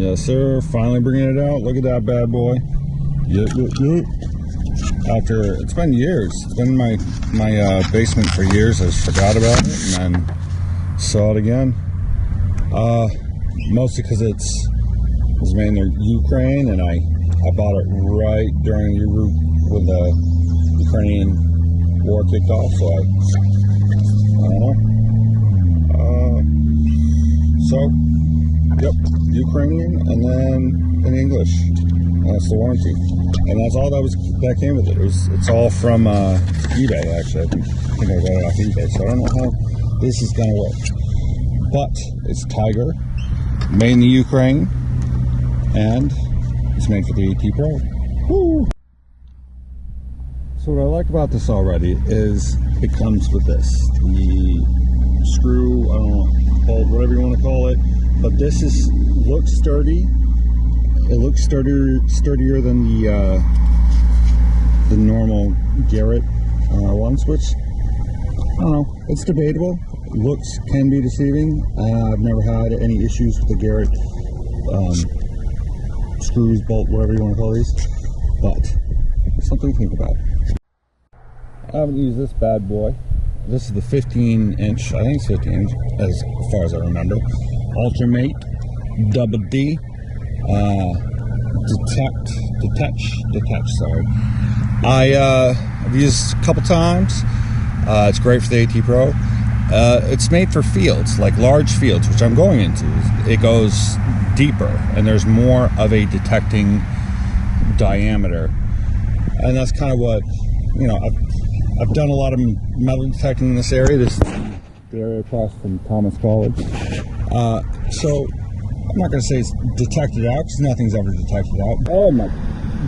Yes, sir. Finally bringing it out. Look at that bad boy. Yep. After, it's been years. It's been in my basement for years. I just forgot about it and then saw it again. Mostly because it was made in Ukraine, and I bought it right during when the Ukrainian war kicked off. So I don't know. Yep, Ukrainian, and then in English. And that's the warranty, and that's all that came with it. It's all from eBay, actually. I think I got it off eBay, so I don't know how this is gonna work. But it's Tiger, made in the Ukraine, and it's made for the AT Pro. Woo! So what I like about this already is it comes with this, the screw, I don't know, bolt, whatever you want to call it. But this looks sturdy. It looks sturdier than the normal Garrett ones, which I don't know. It's debatable. Looks can be deceiving. I've never had any issues with the Garrett screws, bolt, whatever you want to call these. But something to think about. I haven't used this bad boy. This is the 15-inch. I think it's 15 inch as far as I remember. Ultimate Double D detach. Sorry, I've used a couple times. It's great for the AT Pro. It's made for fields, like large fields, which I'm going into. It goes deeper, and there's more of a detecting diameter, and that's kind of what I've done a lot of metal detecting in this area. This is the area across from Thomas College. So I'm not going to say it's detected out, because nothing's ever detected out. Oh my,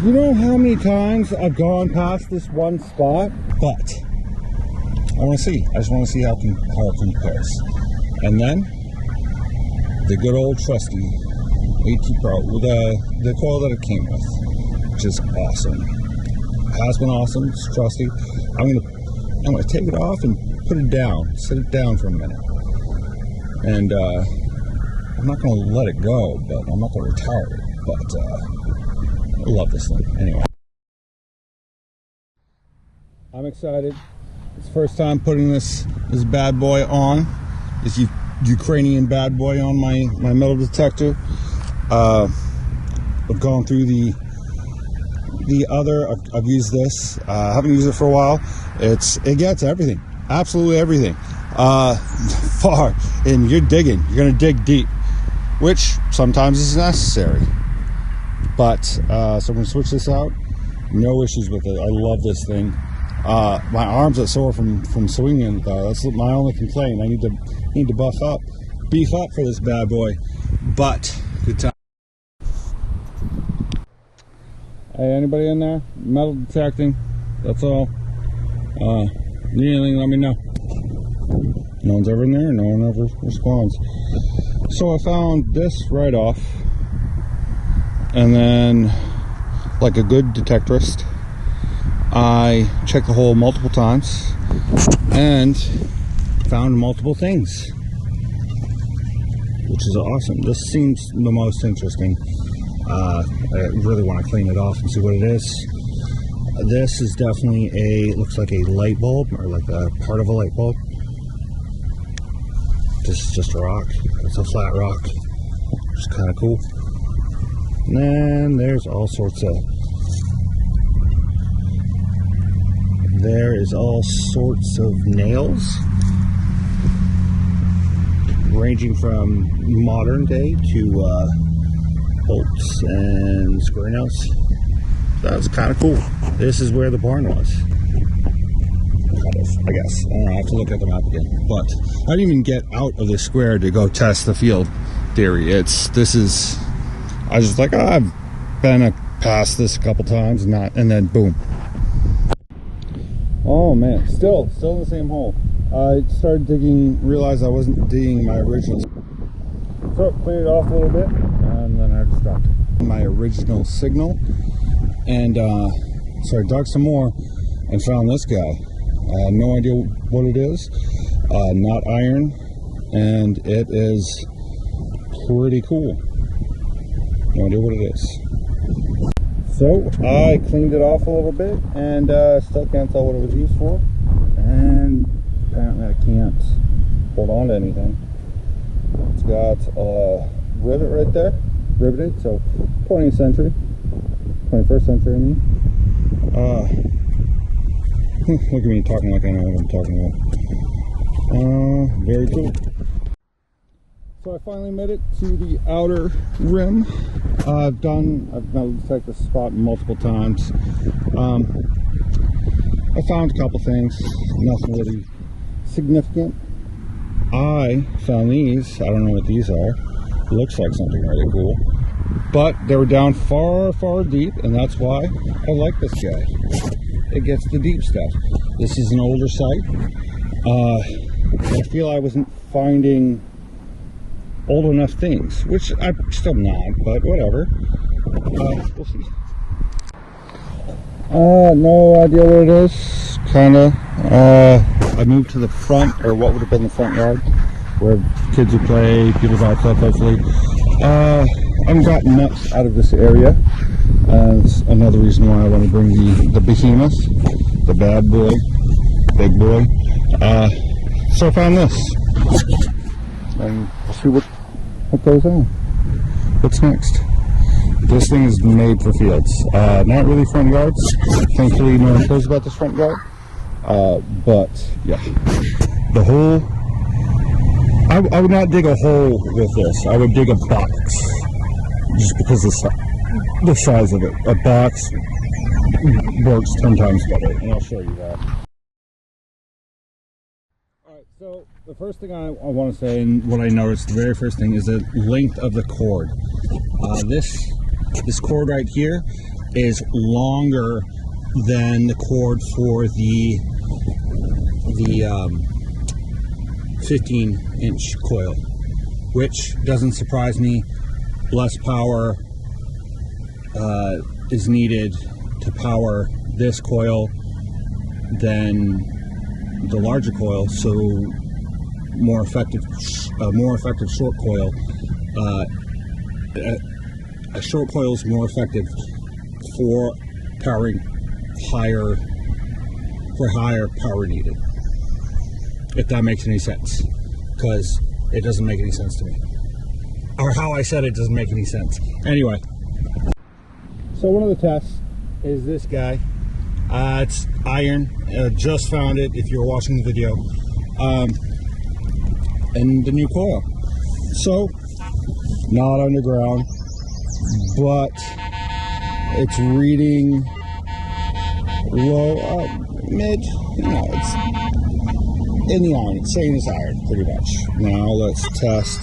do you know how many times I've gone past this one spot? But I want to see. I just want to see how it compares. And then the good old trusty AT Pro with the coil that it came with, which is awesome. It has been awesome. It's trusty. I'm gonna take it off and put it down. Sit it down for a minute. And I'm not going to let it go, but I'm not going to retire it. But I love this thing. Anyway, I'm excited. It's the first time putting this bad boy on. This Ukrainian bad boy on my metal detector. I've gone through the other. I've used this. I haven't used it for a while. It gets everything, absolutely everything. Far, and you're digging. You're going to dig deep, which sometimes is necessary. But so I'm going to switch this out. No issues with it. I love this thing. My arms are sore from swinging. That's my only complaint. I need to beef up for this bad boy. But good time. Hey, anybody in there? Metal detecting. That's all. Need anything? Let me know. No one's ever in there. No one ever responds. So I found this right off, and then, like a good detectorist, I checked the hole multiple times and found multiple things, which is awesome. This seems the most interesting. I really want to clean it off and see what it is. This is definitely looks like a light bulb, or like a part of a light bulb. This is just a rock. It's a flat rock. It's kind of cool. And then there's all sorts of nails, ranging from modern day to bolts and square nails. That's kind of cool. This is where the barn was. I guess. I don't know, I have to look at the map again. But I didn't even get out of the square to go test the field theory. I was just like, I've been past this a couple times, and then boom. Oh man, still in the same hole. I started digging, realized I wasn't digging my original. So cleaned it off a little bit, and then I just dropped my original signal. And so I dug some more and found this guy. I have no idea what it is. Not iron, and it is pretty cool. No idea what it is. So I cleaned it off a little bit and still can't tell what it was used for. And apparently I can't hold on to anything. It's got a rivet right there, riveted, so 20th century, 21st century I mean. Look at me talking like I know what I'm talking about. Very cool. So I finally made it to the outer rim. I've now detected this spot multiple times. I found a couple things, nothing really significant. I found these. I don't know what these are. Looks like something really cool, but they were down far, far deep, and that's why I like this guy. It gets the deep stuff. This is an older site. I feel I wasn't finding old enough things, which I'm still not, but whatever. We'll see. No idea what it is. Kinda. I moved to the front, or what would have been the front yard, where kids would play, people's outside, hopefully. I haven't gotten much out of this area. That's another reason why I want to bring the behemoth, the bad boy, big boy. So I found this, and we'll see what goes on. What's next? This thing is made for fields. Not really front yards. Thankfully, no one cares about this front yard. But yeah, the hole. I would not dig a hole with this. I would dig a box, just because the size of it. A box works 10 times better, and I'll show you that. Alright, so the first thing I want to say, and what I noticed, the very first thing, is the length of the cord. This cord right here is longer than the cord for the 15-inch coil, which doesn't surprise me. Less power is needed to power this coil than the larger coil, so more effective short coil. A short coil is more effective for powering higher power needed, if that makes any sense, because it doesn't make any sense to me, or how I said it doesn't make any sense. Anyway, so one of the tests is this guy. It's iron. Just found it, if you're watching the video, and the new coil. So not underground, but it's reading low, mid, it's in the iron. It's saying it's iron, pretty much. Now let's test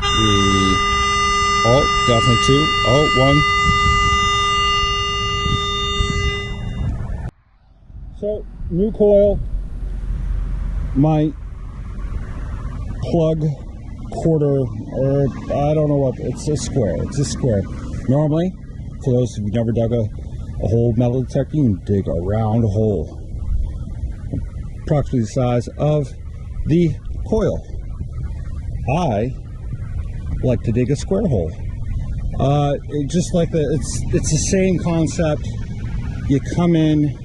the, definitely 2, 1. So, new coil, my plug quarter, or I don't know what, it's a square. Normally, for those who've never dug a hole metal detector, you can dig a round hole, approximately the size of the coil. I like to dig a square hole. Just like it's the same concept. You come in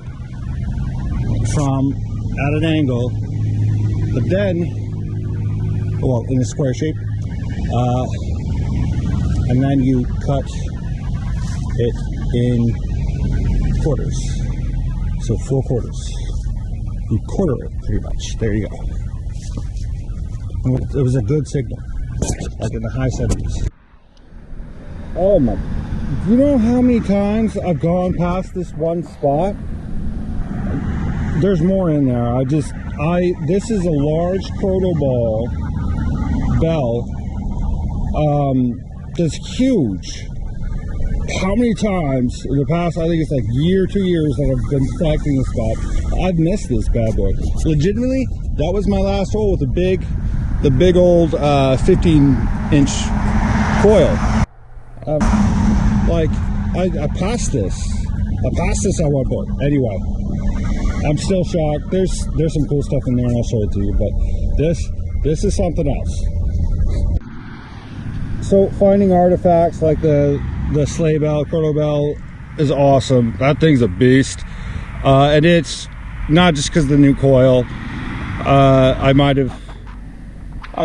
from at an angle, but then, well, in a square shape, and then you cut it in quarters. So 4 quarters. You quarter it, pretty much. There you go. It was a good signal, like in the high 70s. Oh my, do you know how many times I've gone past this one spot? There's more in there. This is a large protoball bell. That's huge. How many times in the past, I think it's like year, 2 years, that I've been detecting this spot, I've missed this bad boy. Legitimately, that was my last hole with the big old 15-inch coil. I passed this. I passed this at one point. Anyway, I'm still shocked. There's some cool stuff in there, and I'll show it to you. But this is something else. So finding artifacts like the sleigh bell, chrono bell is awesome. That thing's a beast. And it's not just because of the new coil. I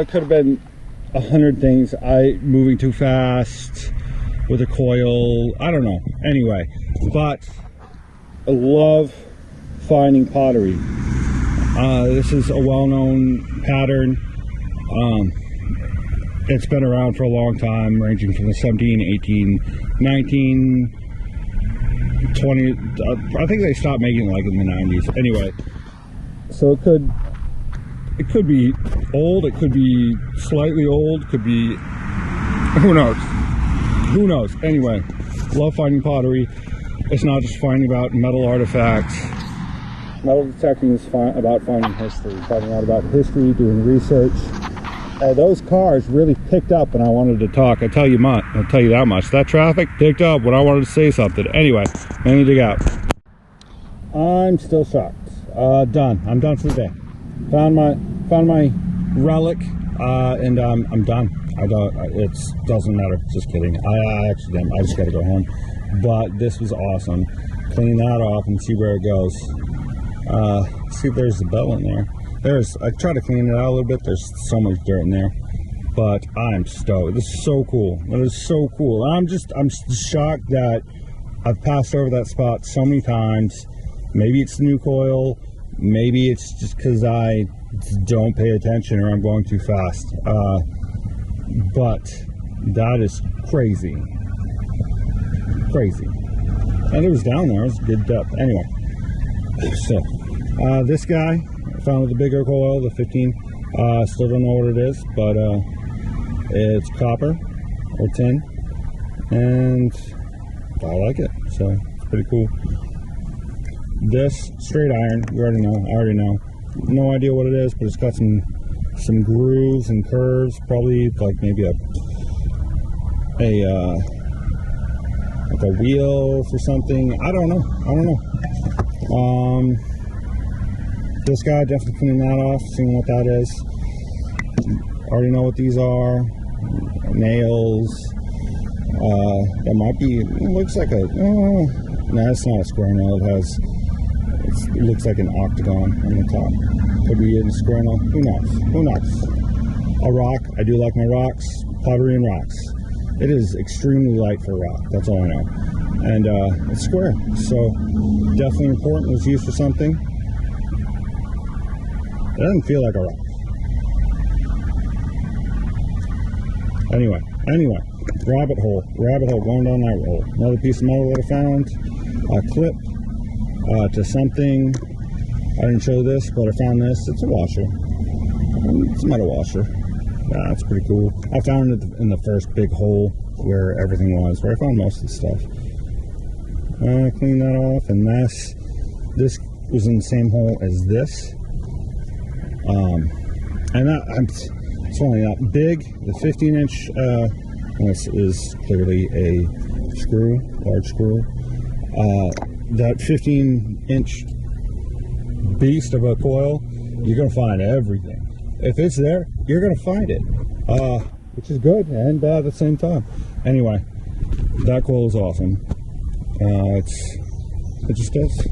could have been 100 things. Moving too fast with a coil, I don't know. Anyway, but I love finding pottery. This is a well-known pattern. It's been around for a long time, ranging from the 17, 18, 19, 20. I think they stopped making it like in the 90s. Anyway, so it could be old, it could be slightly old, could be, who knows? Who knows? Anyway, love finding pottery. It's not just finding about metal artifacts. Metal detecting is about finding history, finding out about history, doing research. Those cars really picked up when I wanted to talk. I'll tell you that much. That traffic picked up when I wanted to say something. Anyway, I need to get out. I'm still shocked. Done. I'm done for the day. Found my relic, and I'm done. It doesn't matter. Just kidding. I actually didn't. I just got to go home. But this was awesome. Clean that off and see where it goes. See if there's a bell in there. I tried to clean it out a little bit. There's so much dirt in there, but I'm stoked. This is so cool. It is so cool. I'm shocked that I've passed over that spot so many times. Maybe it's the new coil. Maybe it's just because I don't pay attention or I'm going too fast. But that is crazy. Crazy. And it was down there. It was a good depth. Anyway, so this guy I found with the bigger coil, the 15. Still don't know what it is, but it's copper or tin, and I like it. So it's pretty cool. This straight iron, I already know. No idea what it is, but it's got some grooves and curves, probably like maybe like a wheel for something. I don't know. This guy, definitely cleaning that off, seeing what that is. Already know what these are. Nails. It might be, it looks like a, no, it's not a square nail. It looks like an octagon on the top. Could be a square nail. Who knows? A rock. I do like my rocks. Pottery and rocks. It is extremely light for rock. That's all I know. And it's square. So definitely important. It was used for something. It doesn't feel like a rock. Anyway, rabbit hole, going down that hole. Another piece of metal that I found, a clip to something. I didn't show this, but I found this. It's a washer. It's a metal washer. That's pretty cool. I found it in the first big hole where everything was, where I found most of the stuff. Clean that off, and this was in the same hole as this. And it's only not big. The 15-inch, this is clearly a screw, large screw. That 15-inch beast of a coil, you're going to find everything. If it's there, you're going to find it, which is good and bad at the same time. Anyway, that coil is awesome. It just does.